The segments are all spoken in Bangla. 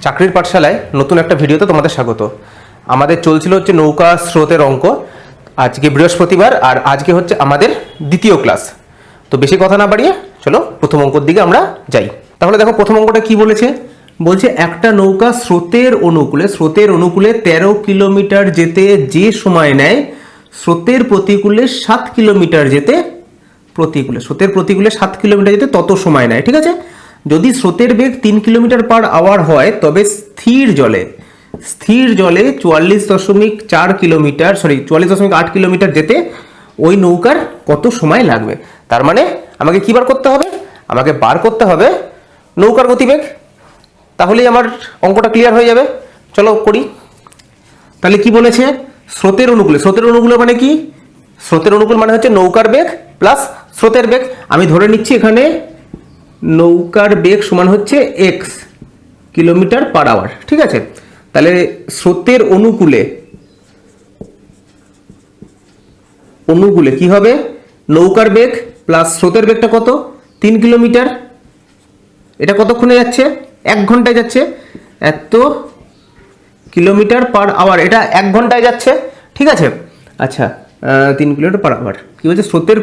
চাকরির পাঠশালায় নতুন একটা ভিডিওতে তোমাদের স্বাগত। আমাদের চলছিল হচ্ছে নৌকা স্রোতের অঙ্ক। আজকে বৃহস্পতিবার আর আজকে হচ্ছে আমাদের দ্বিতীয় ক্লাস। তো বেশি কথা না বাড়িয়ে চলো প্রথম অঙ্কর দিকে আমরা যাই। তাহলে দেখো প্রথম অঙ্কটা কি বলেছে, বলছে একটা নৌকা স্রোতের অনুকূলে 13 কিলোমিটার যেতে যে সময় নেয় স্রোতের প্রতিকূলে 7 কিলোমিটার যেতে স্রোতের প্রতিকূলে 7 কিলোমিটার যেতে তত সময় নেয়। ঠিক আছে, যদি স্রোতের বেগ 3 কিলোমিটার পার আওয়ার হয় তবে স্থির জলে 44.8 কিলোমিটার যেতে ওই নৌকার কত সময় লাগবে। তার মানে আমাকে কি বার করতে হবে, আমাকে বার করতে হবে নৌকার গতিবেগ। তাহলেই আমার অঙ্কটা ক্লিয়ার হয়ে যাবে। চলো করি। তাহলে কি বলেছে, স্রোতের অনুকূলে মানে কি, স্রোতের অনুকূল মানে হচ্ছে নৌকার বেগ প্লাস স্রোতের বেগ। আমি ধরে নিচ্ছি এখানে নৌকার বেগ সমান হচ্ছে x কিলোমিটার পার আওয়ার। ঠিক আছে, তাহলে স্রোতের অনুকূলে কি হবে, নৌকার বেগ প্লাস স্রোতের বেগটা কত 3 কিলোমিটার। এটা কতক্ষণে যাচ্ছে, 1 ঘন্টায় যাচ্ছে। এত কিলোমিটার পার আওয়ার, এটা 1 ঘন্টায় যাচ্ছে। ঠিক আছে, আচ্ছা 3 কিলোমিটার পার আওয়ার কি বলছে, স্রোতের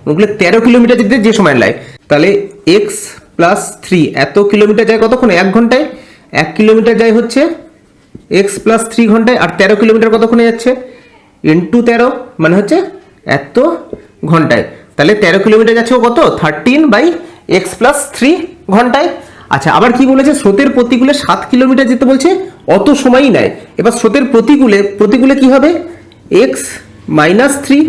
অনুকূলে 13 কিলোমিটার যেতে যে সময় লাগে, তাহলে x প্লাস 3 এত কিলোমিটার যায় কতক্ষণে, 1 ঘন্টায়। 1 কিলোমিটার যায় হচ্ছে x প্লাস 3 ঘন্টায়, আর 13 কিলোমিটার কতক্ষণে যাচ্ছে ইন্টু 13 মানে হচ্ছে এত ঘন্টায়। তাহলে 13 কিলোমিটার যাচ্ছে কত 13/x প্লাস 3 ঘন্টায়। আচ্ছা আবার কি বলেছে, স্রোতের প্রতিকূলে 7 কিলোমিটার যেতে বলছে অত সময়ই নেয়। এবার স্রোতের প্রতিকূলে কি হবে, x মাইনাস 3,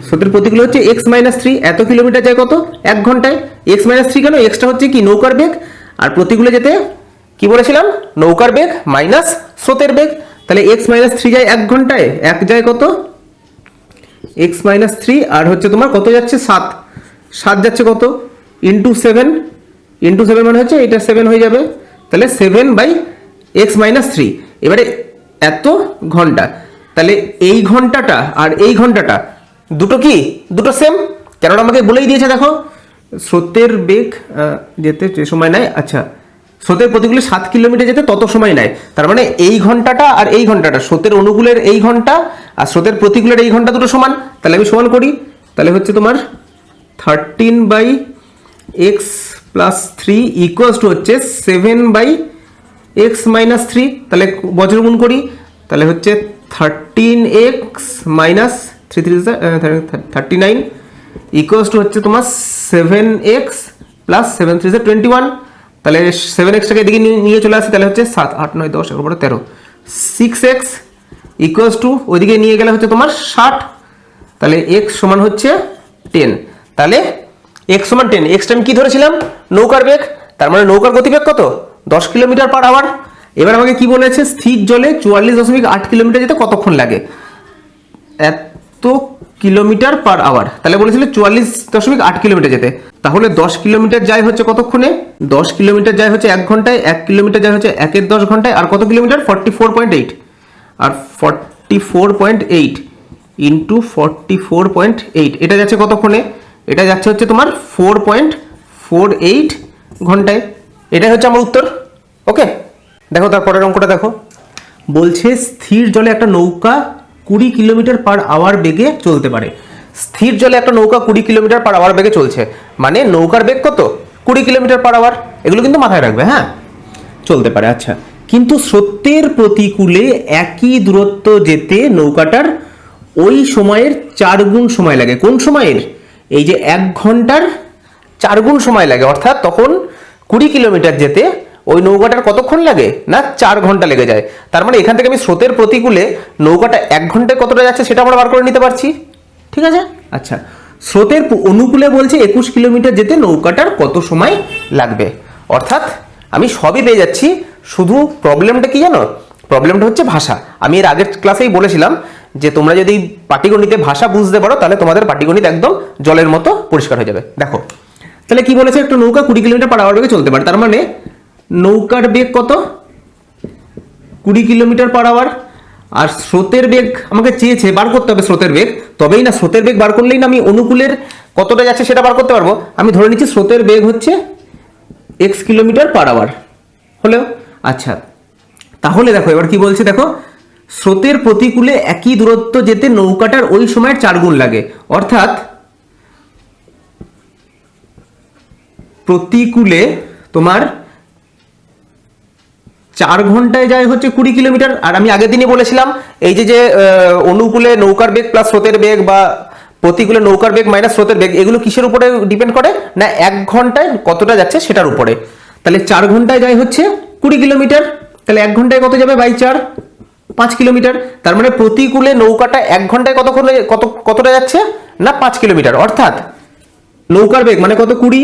স্রোতের প্রতিকূলে হচ্ছে x মাইনাস 3, এত কিলোমিটার যায় কত 1 ঘন্টায়। x মাইনাস 3 কেন, এক্সটা হচ্ছে কি নৌকার বেগ, আর প্রতিকূলে যেতে কি বলেছিলাম নৌকার বেগ মাইনাস স্রোতের বেগ। তাহলে x মাইনাস 3 যায় 1 ঘন্টায়, 1 যায় কত x মাইনাস 3, আর হচ্ছে তোমার কত যাচ্ছে 7 যাচ্ছে কত ইন্টু 7 মানে হচ্ছে এটা 7 হয়ে যাবে। তাহলে 7/x মাইনাস 3। এবারে এত ঘন্টা, তাহলে এই ঘন্টাটা আর এই ঘন্টাটা দুটো সেম, কেননা আমাকে বলেই দিয়েছে দেখো স্রোতের বেগ যেতে যে সময় নেয়, আচ্ছা স্রোতের প্রতিকূলে 7 কিলোমিটার যেতে তত সময় নেয়। তার মানে এই ঘন্টাটা আর এই ঘন্টাটা, স্রোতের অনুকূলের এই ঘন্টা আর স্রোতের প্রতিকূলের এই ঘন্টা দুটো সমান। তাহলে আমি সমান করি, তাহলে হচ্ছে তোমার 13/x প্লাস 3 ইকুয়ালস টু হচ্ছে 7/x মাইনাস 3। তাহলে বজ্র গুণ করি, তাহলে হচ্ছে 13x মাইনাস 39 ইকুয়ালস টু হচ্ছে তোমার 7x প্লাস 7 3 21। তাহলে 7xটাকে এদিকে নিয়ে চলে আসি, তাহলে হচ্ছে 7 8 9 10 11 12 13 6x ইকুয়ালস টু ওইদিকে নিয়ে গেলে হচ্ছে তোমার 60। তাহলে x সমান হচ্ছে 10। তাহলে x সমান 10, এক্সটা আমি কি ধরেছিলাম নৌকার বেগ, তার মানে নৌকার গতিবেগ কত 10 কিলোমিটার পার আওয়ার। এবার আমাকে কি বলেছে, স্থির জলে 44.8 কিলোমিটার যেতে কতক্ষণ লাগে, এত কিলোমিটার পার আওয়ার। তাহলে বলেছিল 44.8 কিলোমিটার যেতে, তাহলে 10 কিলোমিটার যায় হচ্ছে কতক্ষণে, 10 কিলোমিটার যায় হচ্ছে 1 ঘন্টায়, 1 কিলোমিটার যায় হচ্ছে 1 এর 10 ঘন্টায়, আর কত কিলোমিটার 44.8, আর 44.8 ইন্টু 44.8 এটা যাচ্ছে কতক্ষণে, এটা যাচ্ছে হচ্ছে তোমার 4.48 ঘন্টায়। এটাই হচ্ছে আমার উত্তর। ওকে, দেখো তারপরের অঙ্কটা দেখো, বলছে স্থির জলে একটা নৌকা 20 কিলোমিটার পার আওয়ার বেগে চলতে পারে। স্থির জলে একটা নৌকা 20 কিলোমিটার পার আওয়ার বেগে চলছে, মানে নৌকার বেগ কত 20 কিলোমিটার পার আওয়ার। এগুলো কিন্তু মাথায় রাখবে, হ্যাঁ চলতে পারে। আচ্ছা, কিন্তু স্রোতের প্রতিকূলে একই দূরত্ব যেতে নৌকাটার ওই সময়ের 4 গুণ সময় লাগে। কোন সময়ের, এই যে 1 ঘন্টার 4 গুণ সময় লাগে, অর্থাৎ তখন 20 কিলোমিটার যেতে ওই নৌকাটার কতক্ষণ লাগে না 4 ঘন্টা লেগে যায়। তার মানে এখান থেকে আমি স্রোতের প্রতিকূলে নৌকাটা 1 ঘন্টায় কতটা যাচ্ছে সেটা আমরা বার করে নিতে পারছি। ঠিক আছে, আচ্ছা স্রোতের অনুকূলে বলছে 21 কিলোমিটার যেতে নৌকাটার কত সময় লাগবে, অর্থাৎ আমি সবই পেয়ে যাচ্ছি। শুধু প্রবলেমটা কি জানো, প্রবলেমটা হচ্ছে ভাষা। আমি এর আগের ক্লাসেই বলেছিলাম যে তোমরা যদি পাটিগণিতে ভাষা বুঝতে পারো তাহলে তোমাদের পাটিগণিত একদম জলের মতো পরিষ্কার হয়ে যাবে। দেখো তাহলে কি বলেছে, একটা নৌকা 20 কিলোমিটার পার আওয়ার বেগে চলতে পারে, তার মানে নৌকার বেগ কত 20 কিলোমিটার পার আওয়ার, আর স্রোতের বেগ আমাকে চেয়েছে বার করতে হবে স্রোতের বেগ, তবেই না স্রোতের বেগ বার করলেই না আমি অনুকূলের কতটা যাচ্ছে সেটা বার করতে পারবো। আমি ধরে নিচ্ছি স্রোতের বেগ হচ্ছে এক্স কিলোমিটার পার আওয়ার হলো। আচ্ছা, তাহলে দেখো এবার কি বলছে, দেখো স্রোতের প্রতিকূলে একই দূরত্ব যেতে নৌকাটার ওই সময়ের 4 গুণ লাগে, অর্থাৎ প্রতিকূলে তোমার 4 ঘন্টায় যায় হচ্ছে 20 কিলোমিটার। আর আমি আগের দিনই বলেছিলাম এই যে অনুকূলে নৌকার বেগ প্লাস স্রোতের বেগ বা প্রতিকূলে নৌকার বেগ মাইনাস স্রোতের বেগ, এগুলো কিসের উপরে ডিপেন্ড করে না 1 ঘন্টায় কতটা যাচ্ছে সেটার উপরে। তাহলে 4 ঘন্টায় যায় হচ্ছে 20 কিলোমিটার, তাহলে 1 ঘন্টায় কত যাবে বাই 4, 5 কিলোমিটার। তার মানে প্রতিকূলে নৌকাটা 1 ঘন্টায় কতটা যাচ্ছে না 5 কিলোমিটার, অর্থাৎ নৌকার বেগ মানে কত 20,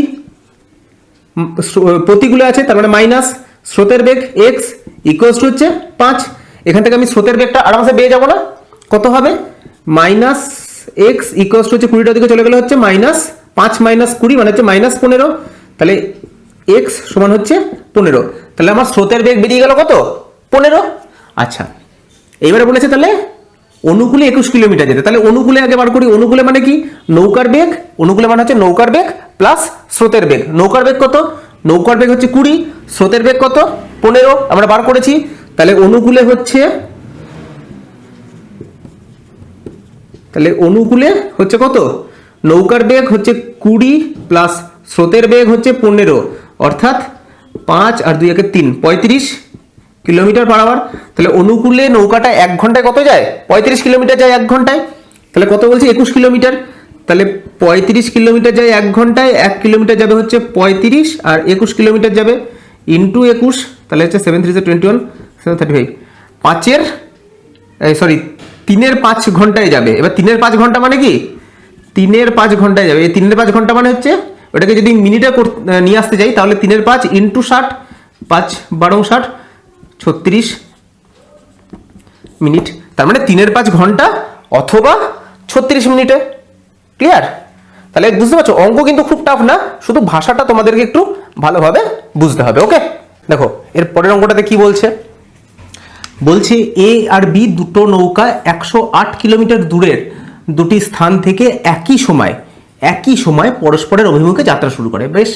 প্রতিকূলে আছে তার মানে মাইনাস স্রোতের বেগ এক্স ইকুয়ালস টু হচ্ছে 5। এখান থেকে আমি স্রোতের বেগটা আরামসে পেয়ে যাবো না, কত হবে মাইনাস এক্স ইকুয়ালস টু হচ্ছে 20টার দিকে চলে গেলে হচ্ছে -5 - 20 মানে হচ্ছে -15। তাহলে এক্স সমান হচ্ছে 15। তাহলে আমার স্রোতের বেগ বেরিয়ে গেল কত 15। আচ্ছা, এইবারে বলেছে তাহলে অনুকূলে 21 কিলোমিটার যেতে, তাহলে অনুকূলে আগে বার করি। অনুকূলে মানে কি নৌকার বেগ, অনুকূলে মানে হচ্ছে নৌকার বেগ প্লাস স্রোতের বেগ। নৌকার বেগ কত, নৌকার বেগ হচ্ছে 20, স্রোতের বেগ কত 15 আমরা বার করেছি। তাহলে অনুকূলে হচ্ছে কত, নৌকার বেগ হচ্ছে 20 প্লাস স্রোতের বেগ হচ্ছে 15, অর্থাৎ 5 আর 2 = 3 35 কিলোমিটার পার আওয়ার। তাহলে অনুকূলে নৌকাটা 1 ঘন্টায় কত যায় 35 কিলোমিটার যায় 1 ঘন্টায়। তাহলে কত বলছি 21 কিলোমিটার। তাহলে 35 কিলোমিটার যায় 1 ঘন্টায়, 1 কিলোমিটার যাবে হচ্ছে 35 আর 21 কিলোমিটার যাবে ইন্টু 21, তাহলে হচ্ছে 7 3 21 735। 3-এর 5 ঘন্টায় যাবে। এবার 3-এর 5 ঘন্টা মানে কি 3-এর 5 ঘন্টায় যাবে। এই 3-এর 5 ঘন্টা মানে হচ্ছে ওটাকে যদি মিনিটে নিয়ে আসতে যাই তাহলে 3-এর 5 ইন্টু 60, 5 12 60 36 মিনিট। তার মানে 3-এর 5 ঘন্টা অথবা 36 মিনিটে। ক্লিয়ার? তাহলে বুঝতে পারছো অঙ্ক কিন্তু খুব টাফ না, শুধু ভাষাটা তোমাদেরকে একটু ভালোভাবে বুঝতে হবে। ওকে, দেখো এর পরের অঙ্কটাতে কি বলছে, বলছে এ আর বি দুটো নৌকা 108 কিলোমিটার দূরের দুটি স্থান থেকে একই সময় পরস্পরের অভিমুখে যাত্রা শুরু করে। বেশ,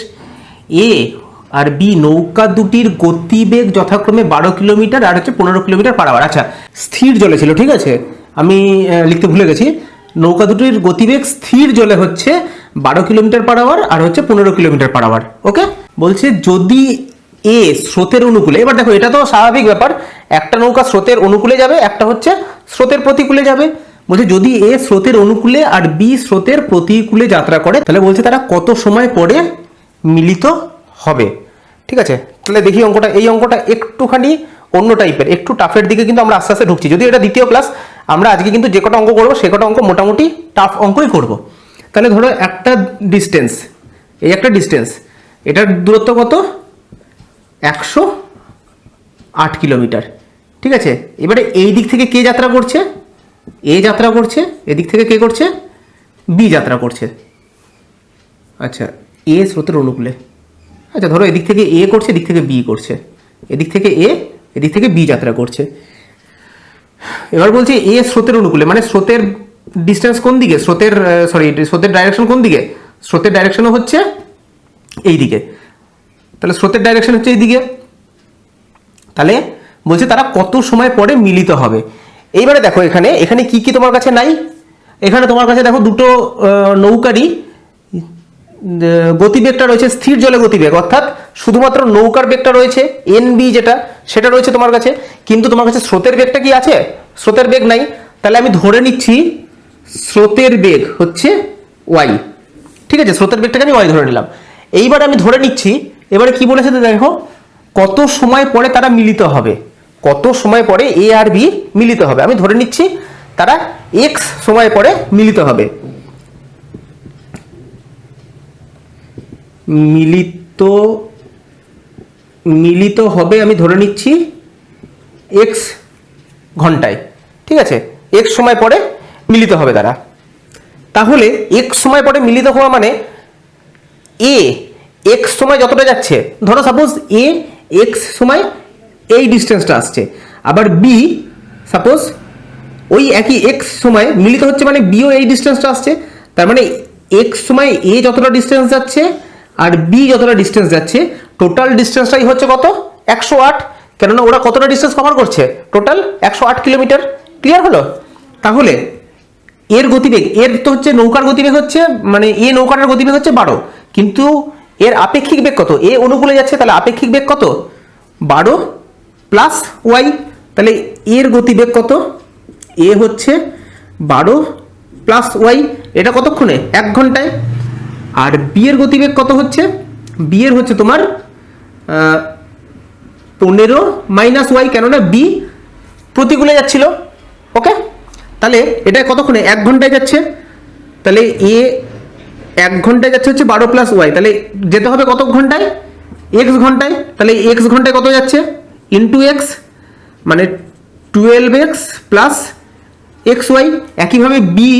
এ আর বি নৌকা দুটির গতিবেগ যথাক্রমে 12 কিলোমিটার আর হচ্ছে 15 কিলোমিটার পার আওয়ার। আচ্ছা, স্থির জলে ছিল, ঠিক আছে, আমি লিখতে ভুলে গেছি। নৌকা দুটির গতিবেগ স্থির জলে হচ্ছে 12 কিলোমিটার পার আওয়ার আর হচ্ছে 15 কিলোমিটার পার আওয়ার। ওকে, বলছে যদি এ স্রোতের অনুকূলে, এবার দেখো এটা তো স্বাভাবিক ব্যাপার, একটা নৌকা স্রোতের অনুকূলে যাবে, একটা হচ্ছে স্রোতের প্রতিকূলে যাবে। বলছে যদি এ স্রোতের অনুকূলে আর বি স্রোতের প্রতিকূলে যাত্রা করে, তাহলে বলছে তারা কত সময় পরে মিলিত হবে। ঠিক আছে, তাহলে দেখি অঙ্কটা। এই অঙ্কটা একটুখানি অন্য টাইপের, একটু টাফের দিকে কিন্তু আমরা আস্তে আস্তে ঢুকছি। যদি এটা দ্বিতীয় ক্লাস, আমরা আজকে কিন্তু যে কটা অঙ্ক করবো সে কটা অঙ্ক মোটামুটি টাফ অঙ্কই করব। তাহলে ধরো একটা ডিস্টেন্স, এই একটা ডিস্টেন্স, এটার দূরত্ব কত 108 কিলোমিটার। ঠিক আছে, এবারে এই দিক থেকে কে যাত্রা করছে, এ যাত্রা করছে, এদিক থেকে কে করছে বি যাত্রা করছে। আচ্ছা, এ স্রোতের অনুকূলে, আচ্ছা ধরো এদিক থেকে এ করছে, এদিক থেকে বি করছে, এদিক থেকে এ, এদিক থেকে বি যাত্রা করছে। এবার বলছে এ স্রোতের অনুকূলে, মানে স্রোতের ডিস্টেন্স কোন দিকে, স্রোতের ডাইরেকশন কোন দিকে, স্রোতের ডাইরেকশনও হচ্ছে এই দিকে, তাহলে স্রোতের ডাইরেকশন হচ্ছে এই দিকে। তাহলে বলছে তারা কত সময় পরে মিলিত হবে। এইবারে দেখো এখানে কি কি তোমার কাছে নাই, এখানে তোমার কাছে দেখো দুটো নৌকারই গতিবেগটা রয়েছে স্থির জলে গতিবেগ, অর্থাৎ শুধুমাত্র নৌকার বেগটা রয়েছে এনবি, সেটা রয়েছে তোমার কাছে, কিন্তু তোমার কাছে স্রোতের বেগটা কি আছে, স্রোতের বেগ নাই। তাহলে আমি ধরে নিচ্ছি স্রোতের বেগ হচ্ছে ওয়াই। ঠিক আছে, স্রোতের বেগটাকে আমি ওয়াই ধরে নিলাম। এইবার আমি ধরে নিচ্ছি, এবারে কি বলেছে দেখো কত সময় পরে তারা মিলিত হবে, কত সময় পরে এ আর বি মিলিত হবে। আমি ধরে নিচ্ছি তারা এক্স সময় পরে মিলিত হবে। মিলিত হবে আমি ধরে নিচ্ছি এক্স ঘন্টায়। ঠিক আছে, এক্স সময় পরে মিলিত হবে তারা। তাহলে এক্স সময় পরে মিলিত হওয়া মানে এ এক্স সময় যতটা যাচ্ছে, ধরো সাপোজ এ এক্স সময় এই ডিস্টেন্সটা আসছে, আবার বি সাপোজ ওই একই এক্স সময় মিলিত হচ্ছে মানে বিও এই ডিস্টেন্সটা আসছে। তার মানে এক্স সময় এ যতটা ডিস্টেন্স যাচ্ছে আর বি যতটা ডিস্টেন্স যাচ্ছে টোটাল ডিস্টেন্সটাই হচ্ছে কত 108, কেননা ওরা কতটা ডিস্টেন্স কভার করছে টোটাল 108 কিলোমিটার। ক্লিয়ার হলো? তাহলে এর গতিবেগ, এর তো হচ্ছে নৌকার গতিবেগ হচ্ছে মানে এ নৌকাটার গতিবেগ হচ্ছে 12, কিন্তু এর আপেক্ষিক বেগ কত, এ অনুকূলে যাচ্ছে, তাহলে আপেক্ষিক বেগ কত 12 প্লাস ওয়াই, তাহলে এর গতিবেগ কত, এ হচ্ছে 12 প্লাস ওয়াই, এটা কতক্ষণে 1 ঘন্টায়। আর বি এর গতিবেগ কত হচ্ছে, বি এর হচ্ছে তোমার 15 মাইনাস ওয়াই, কেননা বি প্রতিকূলে যাচ্ছিল। ওকে, তাহলে এটা কতক্ষণে 1 ঘন্টায় যাচ্ছে, তাহলে এ 1 ঘন্টায় যাচ্ছে হচ্ছে 12 প্লাস ওয়াই, তাহলে যেতে হবে কত ঘন্টায়, এক্স ঘন্টায়, তাহলে এক্স ঘন্টায় কত যাচ্ছে ইন্টু এক্স, মানে 12x প্লাস এক্স ওয়াই। একইভাবে বি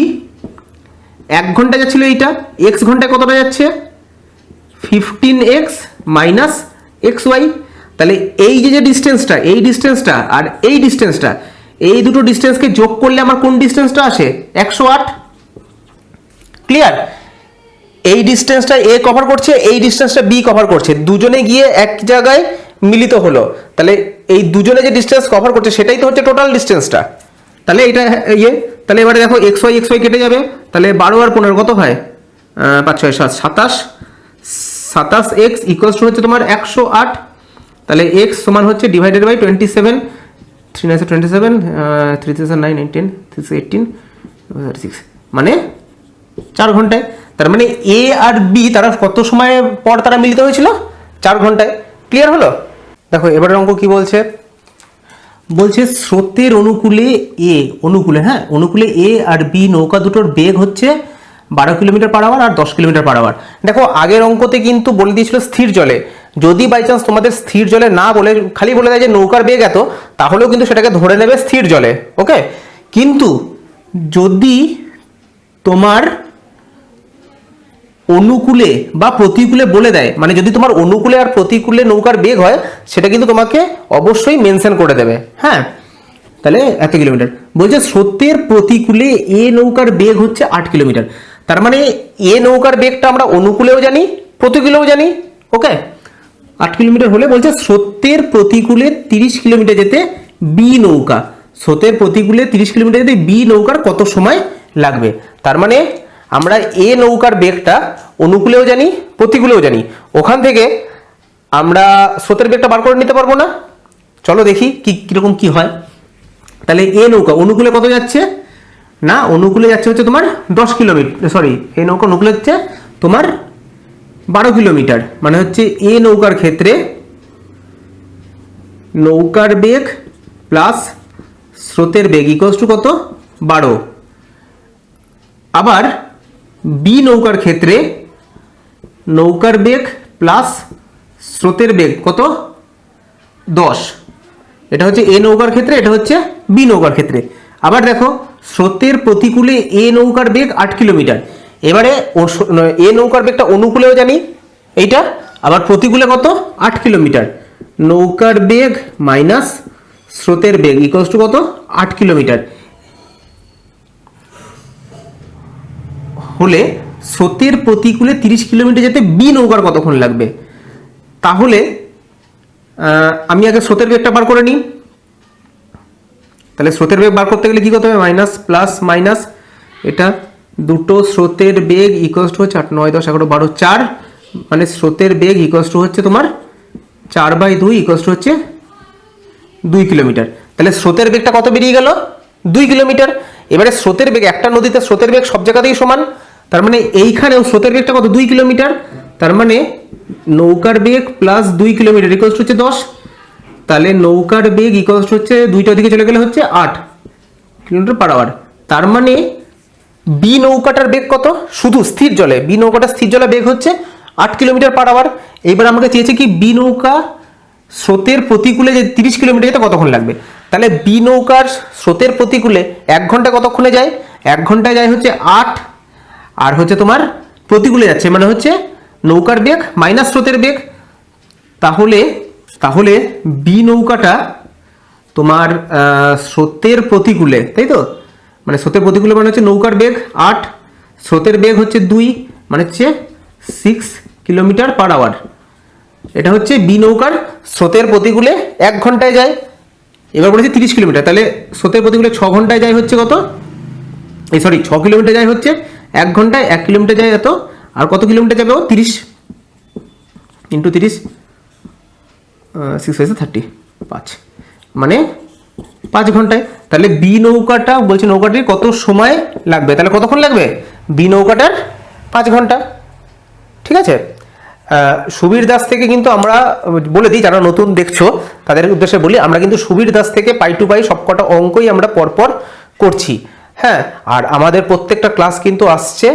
1 ঘন্টায় যাচ্ছিল এইটা, এক্স ঘন্টায় কতটা যাচ্ছে 15x মাইনাস এক্স ওয়াই, তাহলে এই যে ডিস্টেন্সটা, এই ডিস্টেন্সটা আর এই ডিস্টেন্সটা, এই দুটো ডিস্টেন্সকে যোগ করলে আমার কোন ডিস্টেন্সটা আসে 108। ক্লিয়ার? এই ডিস্টেন্সটা এ কভার করছে, এই ডিস্টেন্সটা বি কভার করছে, দুজনে গিয়ে এক জায়গায় মিলিত হলো, তাহলে এই দুজনে যে ডিস্টেন্স কভার করছে সেটাই তো হচ্ছে টোটাল ডিস্টেন্সটা। তাহলে এটা ইয়ে, তাহলে এবারে দেখো এক্স ওয়াই কেটে যাবে, তাহলে 12 আর 15 কত হয় 5 6 7 27, 27x ইকুয়ালস টু হচ্ছে তোমার 108, তাহলে x সমান হচ্ছে ডিভাইডেড বাই 27, 3 9 27, 3 3 9 9 10, 3 18, 36, মানে 4 ঘন্টায়। তার মানে এ আর বি তারা কত সময় পর তারা মিলিত হয়েছিল 4 ঘন্টায়। ক্লিয়ার হলো? দেখো এবারের অঙ্ক কি বলছে, বলছে স্রোতের অনুকূলে এ, অনুকূলে, হ্যাঁ অনুকূলে এ আর বি নৌকা দুটোর বেগ হচ্ছে 12 কিলোমিটার পার আওয়ার আর 10 কিলোমিটার পার আওয়ার। দেখো আগের অঙ্কতে কিন্তু বলে দিয়েছিল স্থির জলে, যদি বাই চান্স তোমাদের স্থির জলে না বলে খালি বলে দেয় যে নৌকার বেগ এত, তাহলেও কিন্তু সেটাকে ধরে নেবে স্থির জলে। ওকে, কিন্তু যদি তোমার অনুকূলে বা প্রতিকূলে বলে দেয়, মানে যদি তোমার অনুকূলে আর প্রতিকূলে নৌকার বেগ হয়, সেটা কিন্তু তোমাকে অবশ্যই মেনশন করে দেবে। হ্যাঁ, তাহলে এত কিলোমিটার বলছে স্রোতের প্রতিকূলে এ নৌকার বেগ হচ্ছে 8 কিলোমিটার, তার মানে এ নৌকার বেগটা আমরা অনুকূলেও জানি প্রতিকূলেও জানি। ওকে, 8 কিলোমিটার হলে বলছে স্রোতের প্রতিকূলে 30 কিলোমিটার যেতে বি নৌকা, স্রোতের প্রতিকূলে 30 কিলোমিটার যেতে বি নৌকার কত সময় লাগবে। তার মানে আমরা এ নৌকার বেগটা অনুকূলেও জানি প্রতিকূলেও জানি, ওখান থেকে আমরা স্রোতের বেগটা বার করে নিতে পারবো না? চলো দেখি কিরকম কি হয়। তাহলে এ নৌকা অনুকূলে কত যাচ্ছে, না অনুকূলে যাচ্ছে হচ্ছে তোমার 10 কিলোমিটার, সরি এ নৌকা অনুকূলে হচ্ছে তোমার 12 কিলোমিটার, মানে হচ্ছে এ নৌকার ক্ষেত্রে নৌকার বেগ প্লাস স্রোতের বেগ ইকুয়ালস টু কত 12। আবার বি নৌকার ক্ষেত্রে নৌকার বেগ প্লাস স্রোতের বেগ কত 10, এটা হচ্ছে এ নৌকার ক্ষেত্রে, এটা হচ্ছে বি নৌকার ক্ষেত্রে। আবার দেখো স্রোতের প্রতিকূলে এ নৌকার বেগ 8 কিলোমিটার, এবারে এ নৌকার বেগটা অনুকূলেও জানি এইটা, আবার প্রতিকূলে কত 8 কিলোমিটার, নৌকার বেগ মাইনাস স্রোতের বেগ ইকুয়ালস টু কত 8 কিলোমিটার হলে স্রোতের প্রতিকূলে 30 কিলোমিটার যেতে বি নৌকার কতক্ষণ লাগবে। তাহলে আমি আগে স্রোতের বেগটা বার করে নিই। তাহলে স্রোতের বেগ বার করতে গেলে কি করতে হবে, মাইনাস প্লাস মাইনাস, এটা দুটো স্রোতের বেগ ইকুয়ালস টু হচ্ছে 8 9 10 11 12 4, মানে স্রোতের বেগ ইকুয়ালস টু হচ্ছে তোমার 4/2 ইকুয়ালস টু হচ্ছে 2 কিলোমিটার। তাহলে স্রোতের বেগটা কত বেরিয়ে গেল 2 কিলোমিটার। এবারে স্রোতের বেগ, একটা নদীতে স্রোতের বেগ সব জায়গাতেই সমান, তার মানে এইখানেও স্রোতের বেগটা কত 2 কিলোমিটার, তার মানে নৌকার বেগ প্লাস 2 কিলোমিটার ইকুয়ালস টু হচ্ছে 10, তাহলে নৌকার বেগ ইকুয়ালস হচ্ছে দুইটা দিকে চলে গেলে হচ্ছে 8 কিলোমিটার পার আওয়ার। তার মানে বি নৌকাটার বেগ কত, শুধু স্থির জলে বি নৌকাটা স্থির জলে বেগ হচ্ছে 8 কিলোমিটার পার আওয়ার। এইবার আমাকে চেয়েছে কি বি নৌকা স্রোতের প্রতিকূলে যে 30 কিলোমিটার যেতে কতক্ষণ লাগবে। তাহলে বি নৌকার স্রোতের প্রতিকূলে 1 ঘন্টা কতক্ষণে যায়, 1 ঘন্টায় যায় হচ্ছে 8, আর হচ্ছে তোমার প্রতিকূলে যাচ্ছে মানে হচ্ছে নৌকার বেগ মাইনাস স্রোতের বেগ। তাহলে বি নৌকাটা তোমার স্রোতের প্রতিকূলে, তাই তো, মানে স্রোতের প্রতিকূলে মানে হচ্ছে নৌকার বেগ 8, স্রোতের বেগ হচ্ছে 2, মানে হচ্ছে 6 কিলোমিটার পার আওয়ার। এটা হচ্ছে বি নৌকার স্রোতের প্রতিকূলে 1 ঘন্টায় যায়। এবার বলেছি 30 কিলোমিটার, তাহলে স্রোতের প্রতিকূলে 6 ঘন্টায় যায় হচ্ছে কত, 6 কিলোমিটার যায় হচ্ছে 1 ঘন্টায়, 1 কিলোমিটার যায় এত, আর কত কিলোমিটার যাবে ও 30 ইন্টু 30, 6 30, 5, মানে 5 ঘন্টায়। তাহলে বি নৌকাটা বলছে নৌকাটির কত সময় লাগবে, তাহলে কতক্ষণ লাগবে, বি নৌকাটার 5 ঘন্টা। ঠিক আছে। সুবীর দাস থেকে কিন্তু আমরা বলে দিই, যারা নতুন দেখছো তাদের উদ্দেশ্যে বলি, আমরা কিন্তু সুবীর দাস থেকে পাই টু পাই সবকটা অঙ্কই আমরা পরপর করছি। হ্যাঁ, আর আমাদের প্রত্যেকটা ক্লাস কিন্তু আসছে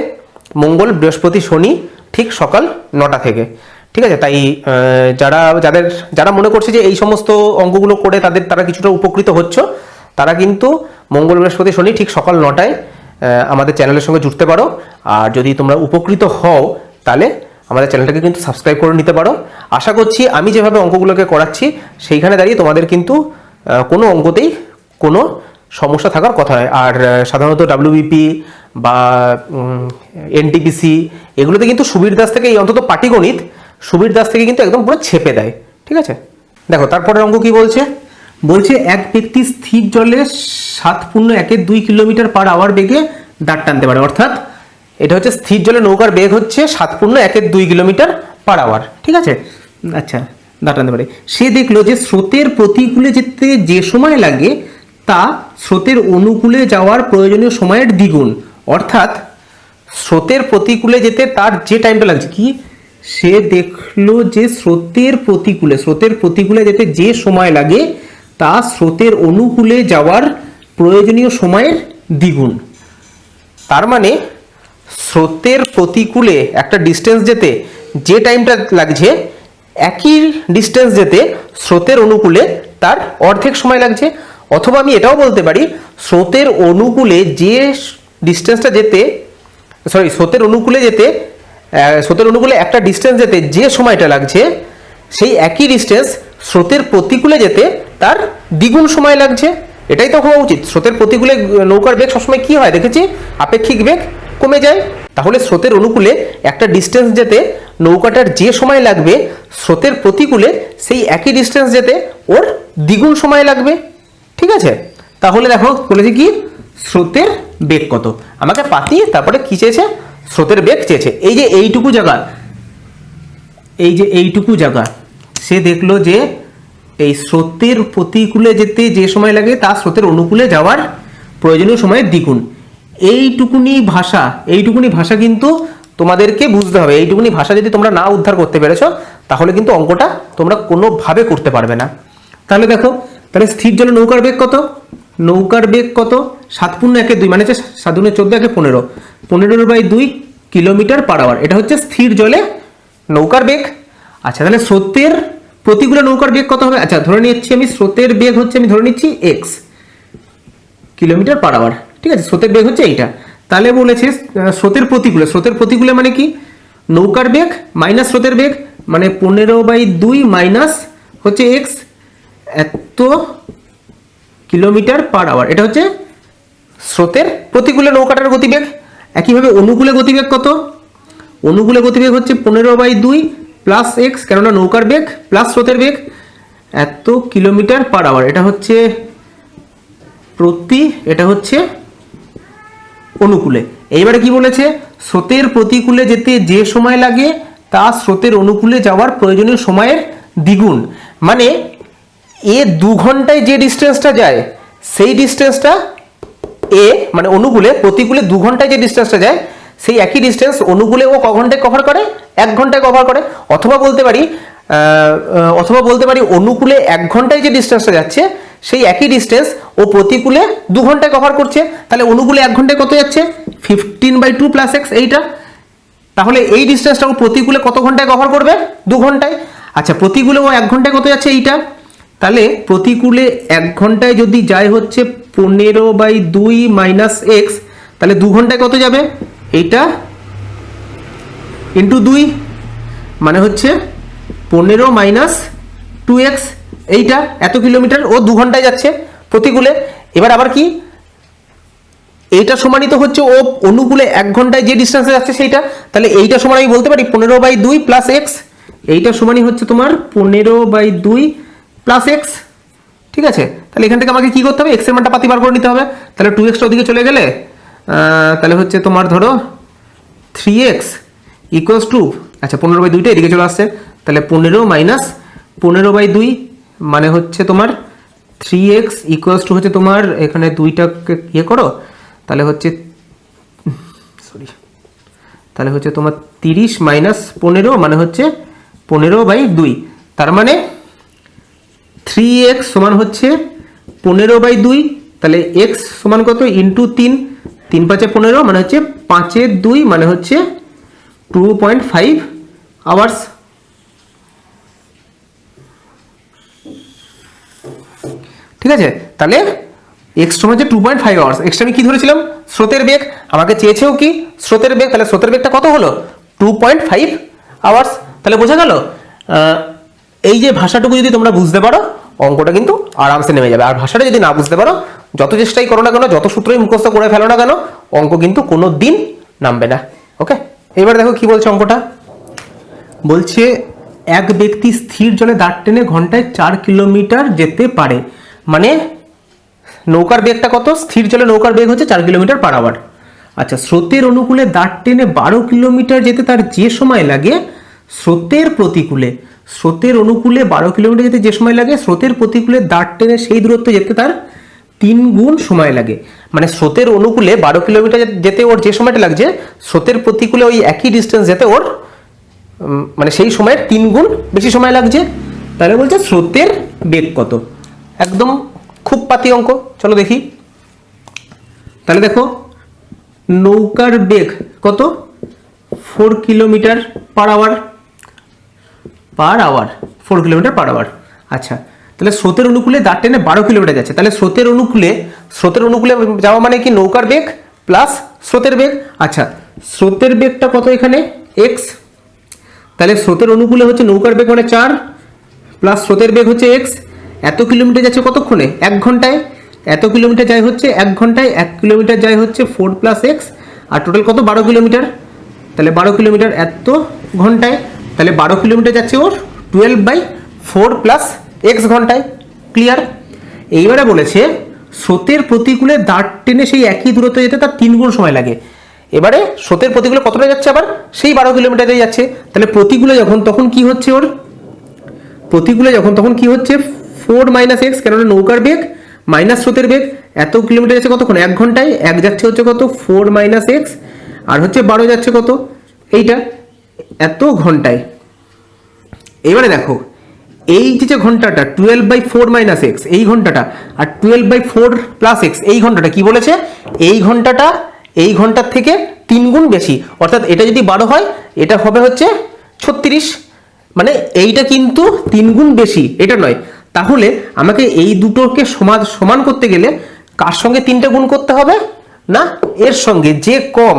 মঙ্গল, বৃহস্পতি, শনি ঠিক সকাল 9টা থেকে। ঠিক আছে। তাই যারা মনে করছে যে এই সমস্ত অঙ্কগুলো করে তারা কিছুটা উপকৃত হচ্ছ, তারা কিন্তু মঙ্গল, বৃহস্পতি, শনি ঠিক সকাল 9টায় আমাদের চ্যানেলের সঙ্গে জুড়তে পারো। আর যদি তোমরা উপকৃত হও তাহলে আমাদের চ্যানেলটাকে কিন্তু সাবস্ক্রাইব করে নিতে পারো। আশা করছি আমি যেভাবে অঙ্কগুলোকে করাচ্ছি সেইখানে দাঁড়িয়ে তোমাদের কিন্তু কোনো অঙ্কতেই কোনো সমস্যা থাকার কথা নয়। আর সাধারণত ডাব্লিউবিপি বা এনটিপিসি এগুলোতে কিন্তু সুবীর দাস থেকে, এই অন্তত পাটিগণিত সুবীর দাস থেকে কিন্তু একদম পুরো ছেপে দেয়। ঠিক আছে। দেখো তারপরের অঙ্ক কি বলছে, এক ব্যক্তি স্থির জলে 7.12 কিলোমিটার পার আওয়ার বেগে দাঁড় টানতে পারে। অর্থাৎ এটা হচ্ছে স্থির জলে নৌকার বেগ হচ্ছে 7.12 কিলোমিটার পার আওয়ার। ঠিক আছে। আচ্ছা, দাঁড় টানতে পারে। সে দেখলো যে স্রোতের প্রতিকূলে যেতে যে সময় লাগে তা স্রোতের অনুকূলে যাওয়ার প্রয়োজনীয় সময়ের দ্বিগুণ। অর্থাৎ স্রোতের প্রতিকূলে যেতে তার যে টাইমটা লাগছে, কি সে দেখলো যে স্রোতের প্রতিকূলে যেতে যে সময় লাগে তা স্রোতের অনুকূলে যাওয়ার প্রয়োজনীয় সময়ের দ্বিগুণ। তার মানে স্রোতের প্রতিকূলে একটা ডিস্টেন্স যেতে যে টাইমটা লাগছে, একই ডিস্টেন্স যেতে স্রোতের অনুকূলে তার অর্ধেক সময় লাগছে। অথবা আমি এটাও বলতে পারি, স্রোতের অনুকূলে যে ডিস্টেন্সটা যেতে, স্রোতের অনুকূলে একটা ডিস্টেন্স যেতে যে সময়টা লাগছে, সেই একই ডিস্টেন্স স্রোতের প্রতিকূলে যেতে তার দ্বিগুণ সময় লাগছে। এটাই তো হওয়া উচিত। স্রোতের প্রতিকূলে নৌকার বেগ সবসময় কি হয় দেখেছি, আপেক্ষিক বেগ কমে যায়। তাহলে স্রোতের অনুকূলে একটা ডিস্টেন্স যেতে নৌকাটার যে সময় লাগবে, স্রোতের প্রতিকূলে সেই একই ডিস্টেন্স যেতে ওর দ্বিগুণ সময় লাগবে। ঠিক আছে। তাহলে দেখো বলেছি কি, স্রোতের বেগ কত, আমাকে পাতি তারপরে কি চেয়েছে, স্রোতের বেগ চেয়েছে। এই যে এইটুকু জায়গা সে দেখলো যে এই স্রোতের প্রতিকূলে যেতে যে সময় লাগে তা স্রোতের অনুকূলে যাওয়ার প্রয়োজনীয় সময়ের দ্বিগুণ। এইটুকুনি ভাষা কিন্তু তোমাদেরকে বুঝতে হবে। এইটুকুনি ভাষা যদি তোমরা না উদ্ধার করতে পেরেছো তাহলে কিন্তু অঙ্কটা তোমরা কোনোভাবে করতে পারবে না। তাহলে দেখো, তাহলে স্থির জলে নৌকার বেগ কত, 7.12 মানে হচ্ছে 7 × 14 = 15, 15/2 কিলোমিটার পার আওয়ার। এটা হচ্ছে স্থির জলে নৌকার বেগ। আচ্ছা, তাহলে স্রোতের প্রতিকূলে নৌকার বেগ কত হবে? আচ্ছা, ধরে নিচ্ছি আমি স্রোতের বেগ হচ্ছে, আমি ধরে নিচ্ছি x কিলোমিটার পার আওয়ার। ঠিক আছে, স্রোতের বেগ হচ্ছে এইটা। তাহলে বলেছে স্রোতের প্রতিকূলে মানে কি, নৌকার বেগ মাইনাস স্রোতের বেগ, মানে 15/2 মাইনাস হচ্ছে x, এত কিলোমিটার পার আওয়ার। এটা হচ্ছে স্রোতের প্রতিকূলে নৌকাটার গতিবেগ। একইভাবে অনুকূলে গতিবেগ কত, অনুকূলে গতিবেগ হচ্ছে 15/2 প্লাস x, কেননা নৌকার বেগ প্লাস স্রোতের বেগ, এত কিলোমিটার পার আওয়ার। এটা হচ্ছে অনুকূলে। এইবারে কি বলেছে, স্রোতের প্রতিকূলে যেতে যে সময় লাগে তা স্রোতের অনুকূলে যাওয়ার প্রয়োজনীয় সময়ের দ্বিগুণ। মানে এ 2 ঘন্টায় যে ডিস্টেন্সটা যায় সেই ডিস্টেন্সটা মানে অনুকূলে, প্রতিকূলে 2 ঘন্টায় যে ডিস্টেন্সটা যায় সেই একই ডিস্টেন্স অনুকূলে ও ক ঘন্টায় কভার করে, 1 ঘন্টায় কভার করে। অথবা বলতে পারি অনুকূলে 1 ঘন্টায় যে ডিস্টেন্সটা যাচ্ছে সেই একই ডিস্টেন্স ও প্রতিকূলে 2 ঘন্টায় কভার করছে। তাহলে অনুকূলে 1 ঘন্টায় কত যাচ্ছে, 15/2 প্লাস x এইটা। তাহলে এই ডিস্টেন্সটা ও প্রতিকূলে কত ঘন্টায় কভার করবে, 2 ঘন্টায়। আচ্ছা, প্রতিকূলে ও 1 ঘন্টায় কত যাচ্ছে এইটা, তাহলে প্রতিকূলে 1 ঘন্টায় যদি যায় হচ্ছে 15/2 মাইনাস x, তাহলে 2 ঘন্টায় কত যাবে, এইটা ইন্টু 2 মানে হচ্ছে 15 মাইনাস 2x, এইটা এত কিলোমিটার ও 2 ঘন্টায় যাচ্ছে প্রতিকূলে। এবার আবার কি, এইটা সমানই তো হচ্ছে ও অনুকূলে 1 ঘন্টায় যে ডিস্টেন্সে যাচ্ছে সেইটা, তাহলে এইটা সমান আমি বলতে পারি 15/2 প্লাস এক্স, এইটা সমানই হচ্ছে তোমার 15/2 প্লাস এক্স। ঠিক আছে, তাহলে এখান থেকে আমাকে কি করতে হবে, এক্স এর মানটা পাতি বার করে নিতে হবে। তাহলে 2x ওদিকে চলে গেলে তাহলে হচ্ছে তোমার ধরো 3x ইকুয়ালস টু, আচ্ছা 15/2টা এদিকে চলে আসছে, তাহলে 15 মাইনাস 15/2 মানে হচ্ছে তোমার 3x ইকুয়ালস টু হচ্ছে তোমার এখানে 2টাকে ইয়ে করো, তাহলে হচ্ছে সরি, তাহলে হচ্ছে তোমার 30 মাইনাস 15 মানে হচ্ছে 15/2, তার মানে 3x সমান হচ্ছে 15/2, তাহলে x সমান কত ইন্টু 3, 3 5 15 মানে হচ্ছে 5/2 মানে হচ্ছে 2.5 আওয়ার্স। ঠিক আছে, তাহলে এক্স সমান হচ্ছে 2.5 আওয়ার্স। এক্সটা আমি কি ধরেছিলাম, স্রোতের বেগ, আমাকে চেয়েছেও কি স্রোতের বেগ, তাহলে স্রোতের বেগটা কত হলো 2.5 আওয়ার্স। তাহলে বোঝা গেল, এই যে ভাষাটুকু যদি তোমরা বুঝতে পারো অঙ্কটা কিন্তু আরামসে নেমে যাবে। আর ভাষাটা যদি না বুঝতে পারো, যত চেষ্টাই করো না কেন, যত সূত্রই মুখস্থ করে ফেলো না কেন, অঙ্ক কিন্তু কোনো দিন নামবে না। ওকে, এবার দেখো কি বলছে অঙ্কটা। বলছে এক ব্যক্তি স্থির জলে দাঁড় টেনে ঘন্টায় 4 কিলোমিটার যেতে পারে, মানে নৌকার বেগটা কত, স্থির জলে নৌকার বেগ হচ্ছে 4 কিলোমিটার পার আওয়ার। আচ্ছা, স্রোতের অনুকূলে দাঁড় টেনে 12 কিলোমিটার যেতে তার যে সময় লাগে, স্রোতের প্রতিকূলে, স্রোতের অনুকূলে 12 কিলোমিটার যেতে যে সময় লাগে, স্রোতের প্রতিকূলে দাঁড় টেনে সেই দূরত্ব যেতে তার 3 গুণ সময় লাগে। মানে স্রোতের অনুকূলে 12 কিলোমিটার যেতে ওর যে সময়টা লাগছে, স্রোতের প্রতিকূলে ওই একই ডিস্টেন্স যেতে ওর মানে সেই সময়ের 3 গুণ বেশি সময় লাগছে। তাহলে বলছে স্রোতের বেগ কত, একদম খুব পাতি অঙ্ক। চলো দেখি, তাহলে দেখো নৌকার বেগ কত, 4 kilometre per hour, 4 kilometre per hour. আচ্ছা, তাহলে স্রোতের অনুকূলে দাঁড় টেনে 12 কিলোমিটার যাচ্ছে, তাহলে স্রোতের অনুকূলে যাওয়া মানে কি নৌকার বেগ প্লাস স্রোতের বেগ। আচ্ছা, স্রোতের বেগটা কত এখানে x, তাহলে স্রোতের অনুকূলে হচ্ছে নৌকার বেগ মানে 4 প্লাস স্রোতের বেগ হচ্ছে x। এত কিলোমিটার যাচ্ছে কতক্ষণে, 1 ঘন্টায়। এত কিলোমিটার যায় হচ্ছে 1 ঘন্টায়, 1 কিলোমিটার যায় হচ্ছে 4 প্লাস x, আর টোটাল কত 12 কিলোমিটার। তাহলে 12 কিলোমিটার এত ঘন্টায়, তাহলে 12 কিলোমিটার যাচ্ছে ওর 12/4 প্লাস x ঘন্টায়। ক্লিয়ার। এইবারে বলেছে স্রোতের প্রতিকূলে দাঁড় টেনে সেই একই দূরত্ব যেতে তার 3 গুণ সময় লাগে। এবারে স্রোতের প্রতিকূলে কতটা যাচ্ছে, আবার সেই 12 কিলোমিটারে যাচ্ছে, তাহলে প্রতিকূলে যখন তখন কি হচ্ছে ওর, প্রতিকূলে যখন তখন কি হচ্ছে 4 মাইনাস এক্স, কেননা নৌকার বেগ মাইনাস স্রোতের বেগ। এত কিলোমিটার যাচ্ছে কতক্ষণ, 1 ঘন্টায়, 1 যাচ্ছে হচ্ছে কত 4 মাইনাস এক্স, আর হচ্ছে 12 যাচ্ছে কত এইটা এত ঘন্টায়। এবারে দেখো এই যে ঘন্টাটা 12/4 মাইনাস এক্স এই ঘন্টাটা, আর 12/4 প্লাস এক্স এই ঘন্টাটা, কি বলেছে এই ঘন্টাটা এই ঘন্টার থেকে 3 গুণ বেশি, অর্থাৎ এটা যদি 12 হয় এটা হবে হচ্ছে 36, মানে এইটা কিন্তু 3 গুণ বেশি, এটা নয়। তাহলে আমাকে এই দুটোকে সমান করতে গেলে কার সঙ্গে 3টে গুণ করতে হবে, না এর সঙ্গে যে কম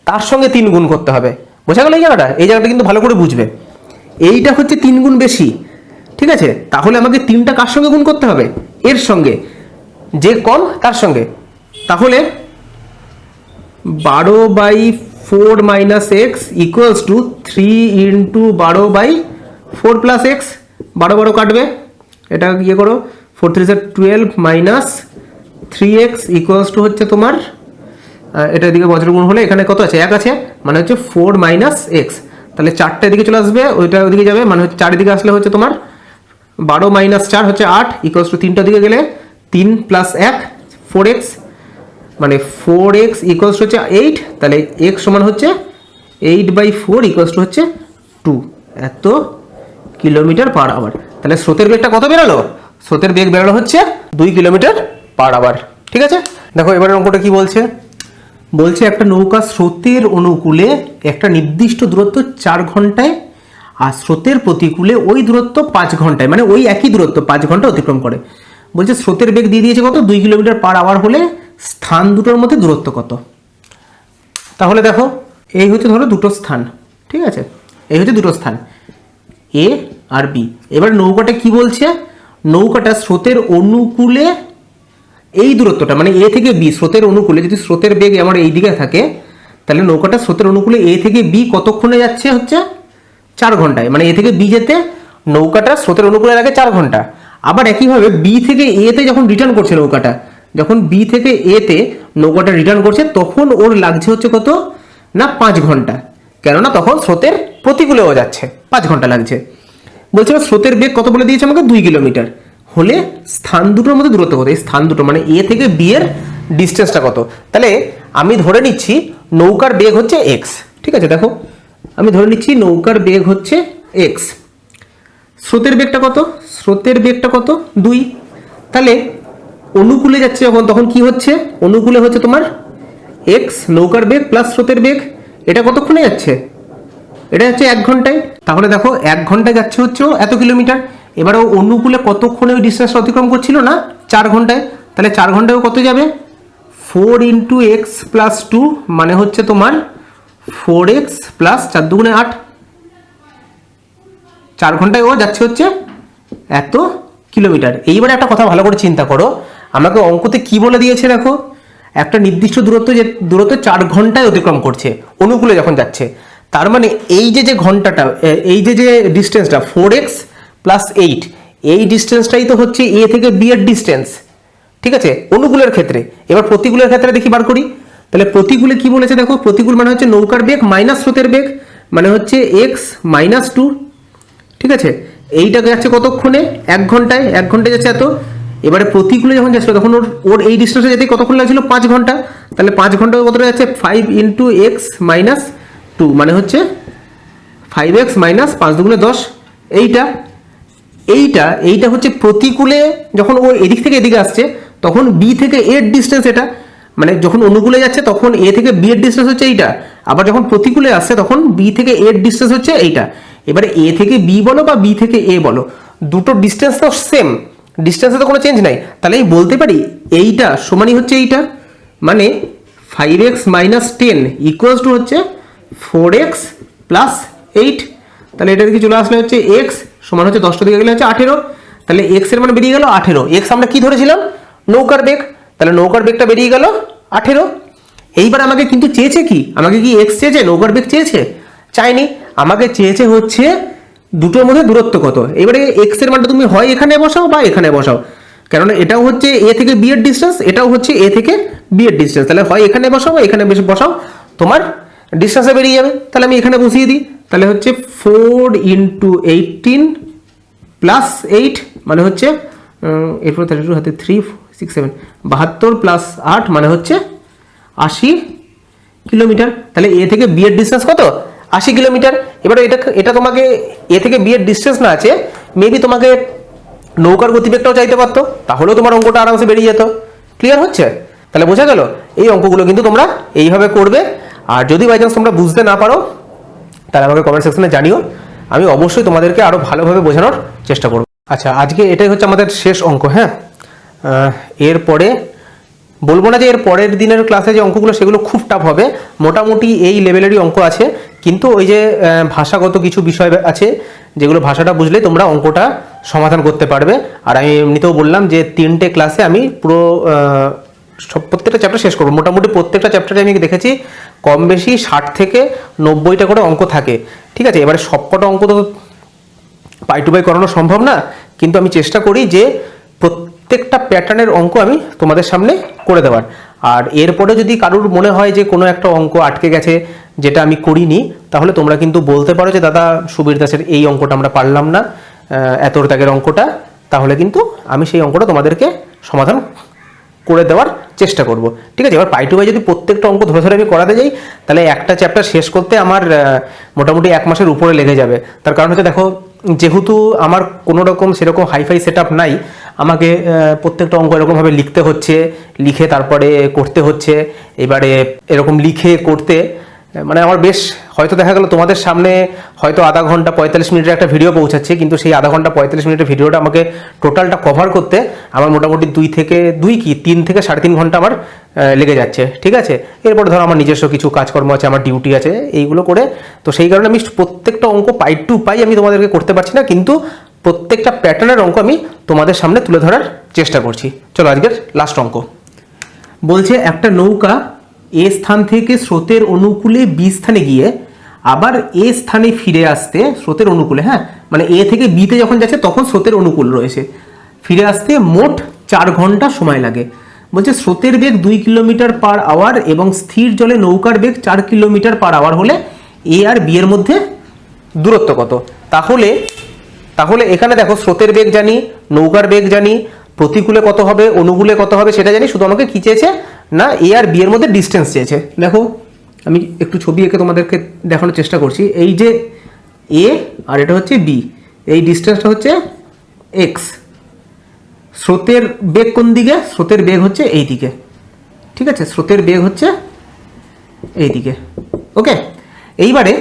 তার সঙ্গে 3 গুণ করতে হবে। বোঝা গেল এই জায়গাটা, এই জায়গাটা কিন্তু ভালো করে বুঝবে। এইটা হচ্ছে 3 গুণ বেশি, ঠিক আছে, তাহলে আমাকে 3টা কার সঙ্গে গুণ করতে হবে, এর সঙ্গে, যে কম তার সঙ্গে। তাহলে 12/4 minus x equals to 3 into 12/4 plus x, 12 কাটবে, এটা ইয়ে করো, 4 3 12 মাইনাস 3x ইকুয়ালস টু হচ্ছে তোমার, এটা এদিকে বজ্র গুণ হলে এখানে কত আছে 1 আছে, মানে হচ্ছে 4 মাইনাস এক্স, তাহলে 4টা এদিকে চলে আসবে, ওইটা ওদিকে যাবে, মানে হচ্ছে 4 দিকে আসলে হচ্ছে তোমার 12 মাইনাস 4 হচ্ছে 8 ইকুয়ালস টু 3টা দিকে গেলে 3 প্লাস 1 4x, মানে 4x ইকুয়ালস হচ্ছে 8, তাহলে x সমান হচ্ছে 8/4 ইকুয়ালস টু হচ্ছে 2 এত কিলোমিটার পার আওয়ার। তাহলে স্রোতের বেগটা কত বেরোলো, স্রোতের বেগ বেরোলো হচ্ছে 2 কিলোমিটার পার আওয়ার। ঠিক আছে, দেখো এবারে অঙ্কটা কি বলছে। বলছে একটা নৌকা স্রোতের অনুকূলে একটা নির্দিষ্ট দূরত্ব 4 ঘন্টায়, আর স্রোতের প্রতিকূলে ওই দূরত্ব 5 ঘন্টায়, মানে ওই একই দূরত্ব 5 ঘন্টা অতিক্রম করে। বলছে স্রোতের বেগ দিয়ে দিয়েছে কত 2 কিলোমিটার পার আওয়ার হলে স্থান দুটোর মধ্যে দূরত্ব কত। তাহলে দেখো এই হচ্ছে ধরো দুটো স্থান, ঠিক আছে, এই হচ্ছে দুটো স্থান এ আর বি। এবার নৌকাটা কি বলছে, নৌকাটা স্রোতের অনুকূলে এই দূরত্বটা মানে এ থেকে বি স্রোতের অনুকূলে, যদি স্রোতের বেগ আমার এই দিকে থাকে তাহলে নৌকাটা স্রোতের অনুকূলে এ থেকে বি কতক্ষণে যাচ্ছে হচ্ছে 4 ঘন্টায়, মানে এ থেকে বি যেতে নৌকাটা স্রোতের অনুকূলে লাগে 4 ঘন্টা। আবার একইভাবে বি থেকে এ তে যখন রিটার্ন করছে নৌকাটা, যখন বি থেকে এ তে নৌকাটা রিটার্ন করছে তখন ওর লাগছে হচ্ছে কত না 5 ঘন্টা, কেননা তখন স্রোতের প্রতিকূলেও যাচ্ছে, 5 ঘন্টা লাগছে। বলছে স্রোতের বেগ কত বলে দিয়েছে আমাকে 2 কিলোমিটার, হলে স্থান দুটোর মধ্যে দূরত্ব কত, এই স্থান দুটো মানে এ থেকে বি এর ডিস্টেন্সটা কত। তাহলে আমি ধরে নিচ্ছি নৌকার বেগ হচ্ছে এক্স, ঠিক আছে, দেখো আমি ধরে নিচ্ছি নৌকার বেগ হচ্ছে এক্স, স্রোতের বেগটা কত, স্রোতের বেগটা কত 2, তাহলে অনুকূলে যাচ্ছে যখন তখন কি হচ্ছে, অনুকূলে হচ্ছে তোমার এক্স নৌকার বেগ প্লাস স্রোতের বেগ, এটা কতক্ষণে যাচ্ছে, এটা হচ্ছে 1 ঘন্টায়। তাহলে দেখো 1 ঘন্টায় যাচ্ছে হচ্ছে এত কিলোমিটার, এবার ও অনুকূলে কতক্ষণে ওই ডিস্টেন্স অতিক্রম করছিল না 4 ঘন্টায়, তাহলে 4 ঘন্টায় ও কত যাবে 4 × x + 2 মানে হচ্ছে তোমার 4x + 4 × 8, 4 ঘন্টায় ও যাচ্ছে হচ্ছে এত কিলোমিটার। এইবারে একটা কথা ভালো করে চিন্তা করো, আমাকে অঙ্কতে কি বলে দিয়েছে দেখো, একটা নির্দিষ্ট দূরত্ব, যে দূরত্ব 4 ঘন্টায় অতিক্রম করছে অনুকূলে যখন যাচ্ছে, তার মানে এই যে ঘন্টাটা, এই যে ডিস্টেন্সটা 4x + 8, এই ডিস্টেন্সটাই তো হচ্ছে এ থেকে বি এর ডিস্টেন্স, ঠিক আছে, অনুকূলের ক্ষেত্রে। এবার প্রতিকূলের ক্ষেত্রে দেখি বার করি, তাহলে প্রতিকূলে কি বলেছে দেখো, প্রতিকূল মানে হচ্ছে নৌকার বেগ মাইনাস স্রোতের বেগ, মানে হচ্ছে x - 2, ঠিক আছে, এইটা যাচ্ছে কতক্ষণে 1 ঘন্টায়, 1 ঘন্টায় যাচ্ছে এত। এবারে প্রতিকূলে যখন যাচ্ছিল তখন ওর এই ডিস্টেন্সে যেতে কতক্ষণ লাগছিল 5 ঘন্টা, তাহলে 5 ঘন্টা কতটা যাচ্ছে 5 × x - 2 মানে হচ্ছে 5x - 5 × 10, এইটা হচ্ছে প্রতিকূলে যখন ও এদিক থেকে এদিকে আসছে তখন বি থেকে এর ডিস্টেন্স, এটা মানে যখন অনুকূলে যাচ্ছে তখন এ থেকে বি এর ডিস্টেন্স হচ্ছে এইটা, আবার যখন প্রতিকূলে আসছে তখন বি থেকে এর ডিস্টেন্স হচ্ছে এইটা। এবারে এ থেকে বি বলো বা বি থেকে এ বলো, দুটো ডিস্টেন্স তো সেম, ডিস্টেন্সে তো কোনো চেঞ্জ নাই, তাহলে আমি বলতে পারি এইটা সমানই হচ্ছে এইটা, মানে 5x - 10 = হচ্ছে 4x + 8, তাহলে এটা দিকে চলে আসলে হচ্ছে x সমান হচ্ছে 10টা দিকে গেলে হচ্ছে 18, তাহলে x এর মানে বেরিয়ে গেল 18, x আমরা কি ধরেছিলাম নৌকার বেগ, তাহলে নৌকার বেগটা বেরিয়ে গেল 18। এইবার আমাকে কিন্তু চেয়েছে কি, আমাকে কি x চেয়েছে নৌকার বেগ চেয়েছে, চাইনি, আমাকে চেয়েছে হচ্ছে দুটোর মধ্যে দূরত্ব কত। এবারে x এর মানটা তুমি হয় এখানে বসাও বা এখানে বসাও, কেননা এটাও হচ্ছে এ থেকে বি এর ডিস্টেন্স, এটাও হচ্ছে এ থেকে বি এর ডিস্টেন্স, তাহলে হয় এখানে বসাও বা এখানে বসাও, তোমার ডিস্টেন্সে বেরিয়ে যাবে। তাহলে আমি এখানে বসিয়ে দিই, তাহলে হচ্ছে 4 × 18 + 8 মানে হচ্ছে এরপর 32 হাতে 3 6 7 72 + 8 মানে হচ্ছে 80 কিলোমিটার। তাহলে এ থেকে বি এর ডিস্টেন্স কত 80 কিলোমিটার। এবারে এটা তোমাকে এ থেকে বি এর ডিস্টেন্স না আছে, মেবি তোমাকে নৌকার গতিবেগটাও চাইতে পারতো, তাহলেও তোমার অঙ্কটা আরামসে বেরিয়ে যেত। ক্লিয়ার হচ্ছে? তাহলে বোঝা গেল এই অঙ্কগুলো কিন্তু তোমরা এইভাবে করবে। আর যদি বাই চান্স তোমরা বুঝতে না পারো তাহলে আমাকে কমেন্ট সেকশনে জানিও, আমি অবশ্যই তোমাদেরকে আরো ভালোভাবে বোঝানোর চেষ্টা করব। আচ্ছা, আজকে এটাই হচ্ছে আমাদের শেষ অঙ্ক। হ্যাঁ, এরপরে বলবো না যে এর পরের দিনের ক্লাসে যে অঙ্কগুলো সেগুলো খুব টাফ হবে, মোটামুটি এই লেভেলেরই অঙ্ক আছে, কিন্তু ওই যে ভাষাগত কিছু বিষয় আছে যেগুলো ভাষাটা বুঝলে তোমরা অঙ্কটা সমাধান করতে পারবে। আর আমি এমনিতেও বললাম যে 3টে ক্লাসে আমি পুরো প্রত্যেকটা চ্যাপ্টার শেষ করবো। মোটামুটি প্রত্যেকটা চ্যাপ্টারে আমি দেখেছি কম বেশি 60 থেকে 90টা করে অঙ্ক থাকে। ঠিক আছে, এবারে সবকটা অঙ্ক তো পাই টু পাই করানো সম্ভব না, কিন্তু আমি চেষ্টা করি যে প্রত্যেকটা প্যাটার্নের অঙ্ক আমি তোমাদের সামনে করে দেওয়ার। আর এরপরে যদি কারোর মনে হয় যে কোনো একটা অঙ্ক আটকে গেছে যেটা আমি করিনি, তাহলে তোমরা কিন্তু বলতে পারো যে দাদা সুবীর দাসের এই অঙ্কটা আমরা পারলাম না, এতর দাগের অঙ্কটা, তাহলে কিন্তু আমি সেই অঙ্কটা তোমাদেরকে সমাধান করে দেওয়ার চেষ্টা করব। ঠিক আছে, এবার পাই টু পাই যদি প্রত্যেকটা অঙ্ক ধরে ধরে আমি করাতে যাই তাহলে একটা চ্যাপ্টার শেষ করতে আমার মোটামুটি 1 মাসের উপরে লেগে যাবে। তার কারণ হচ্ছে দেখো, যেহেতু আমার কোনো রকম সেরকম হাইফাই সেট আপ নাই, আমাকে প্রত্যেকটা অঙ্ক এরকমভাবে লিখতে হচ্ছে, লিখে তারপরে করতে হচ্ছে। এবারে এরকম লিখে করতে মানে আমার বেশ, হয়তো দেখা গেল তোমাদের সামনে হয়তো আধা ঘন্টা 45 মিনিটের একটা ভিডিও পৌঁছাচ্ছে, কিন্তু সেই আধা ঘন্টা 45 মিনিটের ভিডিওটা আমাকে টোটালটা কভার করতে আমার মোটামুটি 3 থেকে 3.5 ঘন্টা আমার লেগে যাচ্ছে। ঠিক আছে, এরপর ধরো আমার নিজস্ব কিছু কাজকর্ম আছে, আমার ডিউটি আছে, এইগুলো করে, তো সেই কারণে আমি প্রত্যেকটা অঙ্ক পাই টু পাই আমি তোমাদেরকে করতে পারছি না, কিন্তু প্রত্যেকটা প্যাটার্নের অঙ্ক আমি তোমাদের সামনে তুলে ধরার চেষ্টা করছি। চলো আজকের লাস্ট অঙ্ক। বলছে একটা নৌকা এ স্থান থেকে স্রোতের অনুকূলে বি স্থানে গিয়ে আবার এ স্থানে ফিরে আসতে স্রোতের অনুকূলে, হ্যাঁ মানে এ থেকে বিতে যখন যাচ্ছে তখন স্রোতের অনুকূল রয়েছে, ফিরে আসতে মোট 4 ঘন্টা সময় লাগে। বলছে স্রোতের বেগ 2 কিলোমিটার পার আওয়ার এবং স্থির জলে নৌকার বেগ 4 কিলোমিটার পার আওয়ার হলে এ আর বি এর মধ্যে দূরত্ব কত? তাহলে এখানে দেখো স্রোতের বেগ জানি, নৌকার বেগ জানি, প্রতিকূলে কত হবে, অনুকূলে কত হবে সেটা জানি, শুধু আমাকে কি চেয়েছে না এ আর বি এর মধ্যে ডিস্টেন্স চেয়েছে। দেখো আমি একটু ছবি এঁকে তোমাদেরকে দেখানোর চেষ্টা করছি। এই যে এ আর এটা হচ্ছে বি, এই ডিস্টেন্সটা হচ্ছে এক্স। স্রোতের বেগ কোন দিকে? স্রোতের বেগ হচ্ছে এই দিকে, ঠিক আছে, স্রোতের বেগ হচ্ছে এই দিকে। ওকে, এইবারে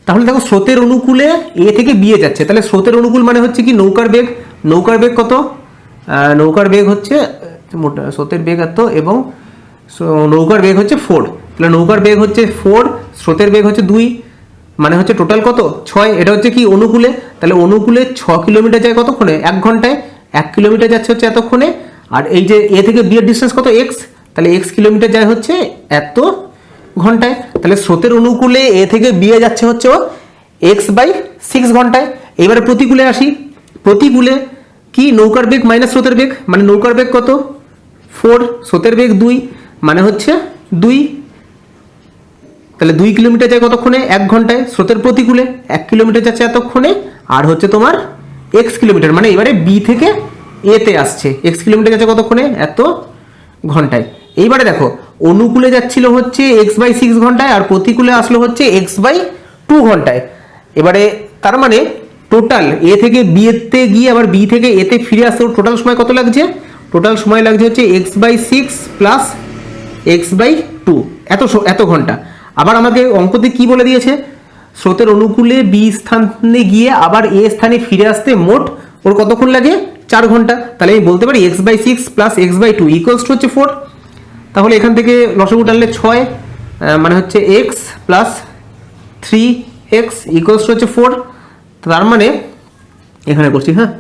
তাহলে দেখো স্রোতের অনুকূলে এ থেকে বি এ যাচ্ছে, তাহলে স্রোতের অনুকূল মানে হচ্ছে কি নৌকার বেগ। নৌকার বেগ কত? নৌকার বেগ হচ্ছে স্রোতের বেগ এত এবং নৌকার বেগ হচ্ছে 4, তাহলে নৌকার বেগ হচ্ছে 4, স্রোতের বেগ হচ্ছে 2, মানে হচ্ছে টোটাল কত 6। এটা হচ্ছে কি অনুকূলে, তাহলে অনুকূলে 6 কিলোমিটার যায় কতক্ষণে? 1 ঘন্টায়। 1 কিলোমিটার যাচ্ছে হচ্ছে এতক্ষণে। আর এই যে এ থেকে বি এর ডিস্টেন্স কত? এক্স, তাহলে এক্স কিলোমিটার যায় হচ্ছে এত ঘন্টায়। তাহলে স্রোতের অনুকূলে এ থেকে বি এ যাচ্ছে হচ্ছে ও x/6 ঘন্টায়। এবারে প্রতিকূলে আসি। প্রতিকূলে কি নৌকার বেগ মাইনাস স্রোতের বেগ, মানে নৌকার বেগ কত? 4, স্রোতের বেগ 2, মানে হচ্ছে 2, তাহলে 2 কিলোমিটার যায় কতক্ষণে? 1 ঘন্টায়। স্রোতের প্রতিকূলে 1 কিলোমিটার যাচ্ছে এতক্ষণে, আর হচ্ছে তোমার x কিলোমিটার, মানে এবারে বি থেকে এ তে আসছে, x কিলোমিটার যাচ্ছে কতক্ষণে? এত ঘন্টায়। এইবারে দেখো অনুকূলে যাচ্ছিল হচ্ছে x/6 ঘন্টায় আর প্রতিকূলে আসলো হচ্ছে x/2 ঘন্টায়। এবারে তার মানে টোটাল এ থেকে বি তে গিয়ে আবার বি থেকে এ তে ফিরে আসতে টোটাল সময় কত লাগছে? টোটাল সময় লাগছে হচ্ছে x/6 প্লাস x/2, এত ঘন্টা। আবার আমাকে অঙ্কতে কি বলে দিয়েছে? স্রোতের অনুকূলে বি স্থানে গিয়ে আবার এ স্থানে ফিরে আসতে মোট ওর কতক্ষণ লাগে? 4 ঘন্টা। তাহলে আমি বলতে পারি x/6 plus x/2 equals to হচ্ছে 4। তাহলে এখান থেকে লসাগু টানলে 6, মানে হচ্ছে x plus 3x equals to হচ্ছে 4। তার মানে এখানে করছি, হ্যাঁ,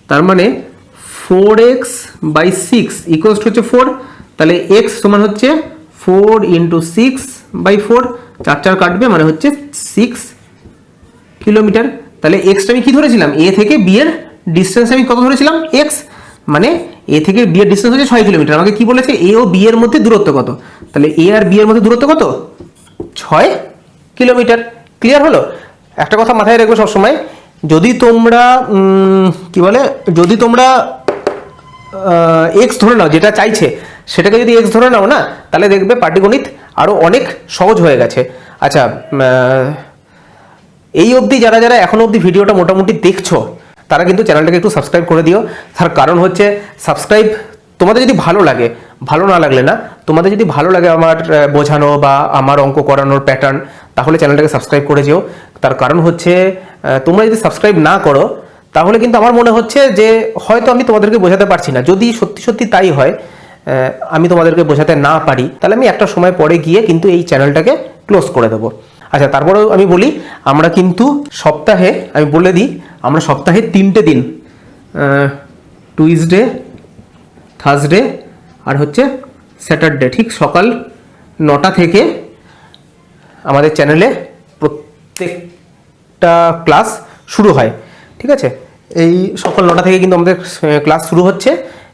তার মানে 4x/6 ইকুয়ালস টু হচ্ছে 4। তাহলে x সমান হচ্ছে 4 × 6/4, 4 কাটবে, মানে হচ্ছে 6 কিলোমিটার। তাহলে এক্সটা আমি কি ধরেছিলাম? এ থেকে বি এর ডিস্টেন্স আমি কত ধরেছিলাম? x, মানে এ থেকে বি এর ডিস্টেন্স হচ্ছে 6 কিলোমিটার। আমাকে কি বলেছে? এ ও বি এর মধ্যে দূরত্ব কত? তাহলে এ আর বি এর মধ্যে দূরত্ব কত? 6 কিলোমিটার। ক্লিয়ার হলো? একটা কথা মাথায় রাখবে সবসময়, যদি তোমরা যদি তোমরা এক্স ধরে নাও, যেটা চাইছে সেটাকে যদি এক্স ধরে নাও না, তাহলে দেখবে পাটিগণিত আরো অনেক সহজ হয়ে গেছে। আচ্ছা, এই অবধি যারা এখনো অবধি ভিডিওটা মোটামুটি দেখছো তারা কিন্তু চ্যানেলটাকে একটু সাবস্ক্রাইব করে দিও। তার কারণ হচ্ছে সাবস্ক্রাইব তোমাদের যদি ভালো লাগে, ভালো না লাগলে না, তোমাদের যদি ভালো লাগে আমার বোঝানো বা আমার অঙ্ক করানোর প্যাটার্ন, তাহলে চ্যানেলটাকে সাবস্ক্রাইব করে যেও। তার কারণ হচ্ছে তোমরা যদি সাবস্ক্রাইব না করো তাহলে কিন্তু আমার মনে হচ্ছে যে হয়তো আমি তোমাদেরকে বোঝাতে পারছি না। যদি সত্যি সত্যি তাই হয়, আমি তোমাদেরকে বোঝাতে না পারি, তাহলে আমি একটা সময় পরে গিয়ে কিন্তু এই চ্যানেলটাকে ক্লোজ করে দেবো। আচ্ছা, তারপরেও আমি বলি, আমরা কিন্তু সপ্তাহে, আমি বলে দিই, আমরা সপ্তাহে 3টে দিন, টুইসডে, থার্সডে আর হচ্ছে স্যাটারডে, ঠিক সকাল 9টা থেকে আমাদের চ্যানেলে প্রত্যেকটা ক্লাস শুরু হয়। ঠিক আছে, এই সকাল 9টা থেকে কিন্তু আমাদের ক্লাস শুরু হচ্ছে।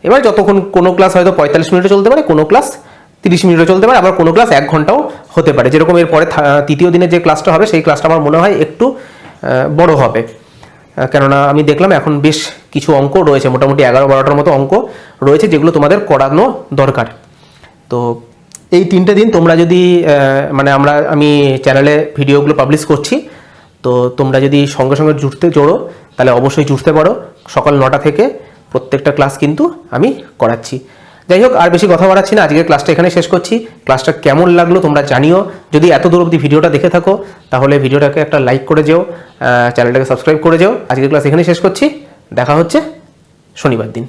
এবার যতক্ষণ কোনো ক্লাস হয়তো 45 মিনিটও চলতে পারে, কোনো ক্লাস 30 মিনিটও চলতে পারে, আবার কোনো ক্লাস 1 ঘন্টাও হতে পারে। যেরকম এরপরে তৃতীয় দিনে যে ক্লাসটা হবে সেই ক্লাসটা আমার মনে হয় একটু বড় হবে, কেননা আমি দেখলাম এখন বেশ কিছু অঙ্ক রয়েছে, মোটামুটি 11-12টার মতো অঙ্ক রয়েছে যেগুলো তোমাদের করানো দরকার। তো এই 3টে দিন তোমরা যদি আমি চ্যানেলে ভিডিওগুলো পাবলিশ করছি, তো তোমরা যদি সঙ্গে সঙ্গে জোড়ো তাহলে অবশ্যই জুড়তে পারো। সকাল 9টা থেকে প্রত্যেকটা ক্লাস কিন্তু আমি করাচ্ছি। যাই হোক, আর বেশি কথা বাড়াচ্ছি না, আজকের ক্লাসটা এখানে শেষ করছি। ক্লাসটা কেমন লাগলো তোমরা জানিও। যদি এত দূর অবধি ভিডিওটা দেখে থাকো তাহলে ভিডিওটাকে একটা লাইক করে যেও, চ্যানেলটাকে সাবস্ক্রাইব করে যেও। আজকের ক্লাস এখানে শেষ করছি, দেখা হচ্ছে শনিবার দিন।